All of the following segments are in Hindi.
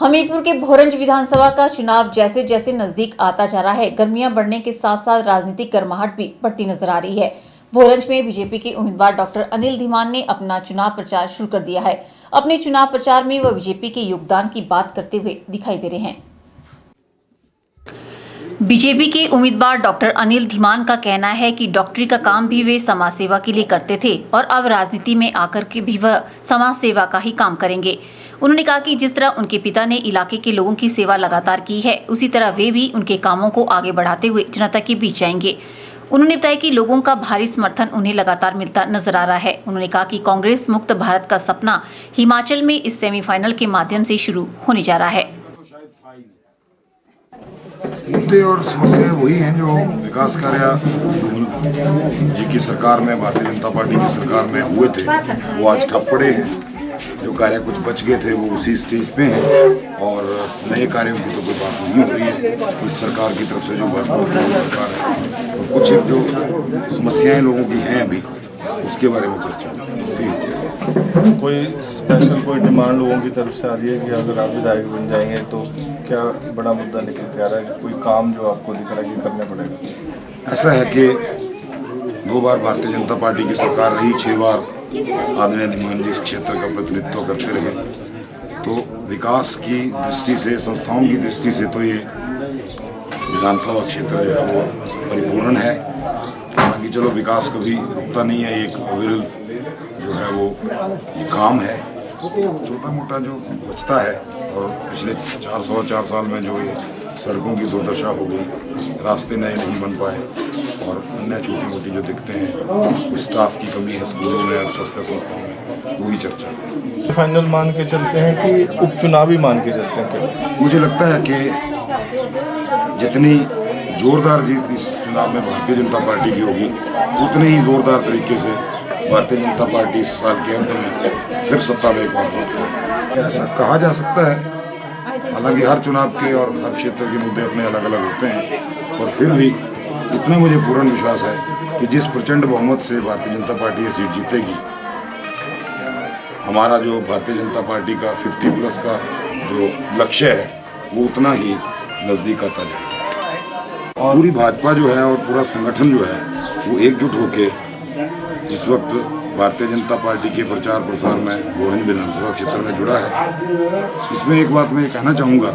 हमीरपुर के भोरंज विधानसभा का चुनाव जैसे जैसे नजदीक आता जा रहा है, गर्मियां बढ़ने के साथ साथ राजनीतिक गर्माहट भी बढ़ती नजर आ रही है। भोरंज में बीजेपी के उम्मीदवार डॉक्टर अनिल धीमान ने अपना चुनाव प्रचार शुरू कर दिया है। अपने चुनाव प्रचार में वह बीजेपी के योगदान की बात करते हुए दिखाई दे रहे हैं। बीजेपी के उम्मीदवार डॉक्टर अनिल धीमान का कहना है कि डॉक्टरी का काम भी वे समाज सेवा के लिए करते थे और अब राजनीति में आकर के भी वह समाज सेवा का ही काम करेंगे। उन्होंने कहा कि जिस तरह उनके पिता ने इलाके के लोगों की सेवा लगातार की है, उसी तरह वे भी उनके कामों को आगे बढ़ाते हुए जनता के बीच जाएंगे। उन्होंने बताया कि लोगों का भारी समर्थन उन्हें लगातार मिलता नजर आ रहा है। उन्होंने कहा कि कांग्रेस मुक्त भारत का सपना हिमाचल में इस सेमीफाइनल के माध्यम से शुरू होने जा रहा है। मुद्दे और समस्याएं वही हैं जो विकास कार्य जी की सरकार में, भारतीय जनता पार्टी की सरकार में हुए थे, वो आज ठप पड़े हैं। जो कार्य कुछ बच गए थे वो उसी स्टेज पे हैं और नए कार्यों की तो कोई बात नहीं हो रही है इस सरकार की तरफ से। जो वर्तमान सरकार है और कुछ एक जो समस्याएं लोगों की हैं अभी, उसके बारे में चर्चा होती है। कोई स्पेशल कोई डिमांड लोगों की तरफ से आ रही है कि अगर आप विधायक बन जाएंगे तो क्या बड़ा मुद्दा निकल के आ रहा है, कोई काम जो आपको दिख रहा है कि करना पड़ेगा? ऐसा है कि 2 बार भारतीय जनता पार्टी की सरकार रही, 6 बार आदरणीय धीमान जी इस क्षेत्र का प्रतिनिधित्व करते रहे, तो विकास की दृष्टि से, संस्थाओं की दृष्टि से तो ये विधानसभा क्षेत्र जो है वो परिपूर्ण है। हालांकि चलो विकास कभी रुकता नहीं है, एक अविरल जो है वो ये काम है। छोटा मोटा जो बचता है और पिछले 4 साल में जो ये सड़कों की दुर्दशा हो गई, रास्ते नए नहीं बन पाए और अन्य छोटी मोटी जो दिक्कतें हैं, स्टाफ की कमी है स्कूलों में और स्वास्थ्य संस्थाओं में, वही चर्चा। फाइनल मान के चलते हैं कि उपचुनावी मान के चलते हैं? मुझे लगता है कि जितनी जोरदार जीत इस चुनाव में भारतीय जनता पार्टी की होगी, उतने ही जोरदार तरीके से भारतीय जनता पार्टी इस साल के अंत में फिर सत्ता में एक बार लौटेगी, ऐसा कहा जा सकता है। हालांकि हर चुनाव के और हर क्षेत्र के मुद्दे अपने अलग अलग होते हैं, और फिर भी इतना मुझे पूर्ण विश्वास है कि जिस प्रचंड बहुमत से भारतीय जनता पार्टी ये सीट जीतेगी, हमारा जो भारतीय जनता पार्टी का 50+ का जो लक्ष्य है वो उतना ही नज़दीक आता जाएगा। और पूरी भाजपा जो है और पूरा संगठन जो है वो एकजुट होकर इस वक्त भारतीय जनता पार्टी के प्रचार प्रसार में भोरंज विधानसभा क्षेत्र में जुड़ा है। इसमें एक बात मैं कहना चाहूँगा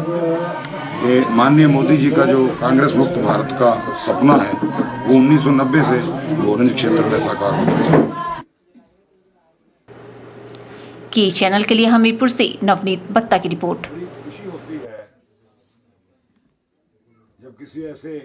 कि माननीय मोदी जी का जो कांग्रेस मुक्त भारत का सपना है वो 1990 से भोरंज क्षेत्र में साकार हो चुका है। के चैनल के लिए हमीरपुर से नवनीत बत्ता की रिपोर्ट। खुशी होती है जब किसी ऐसे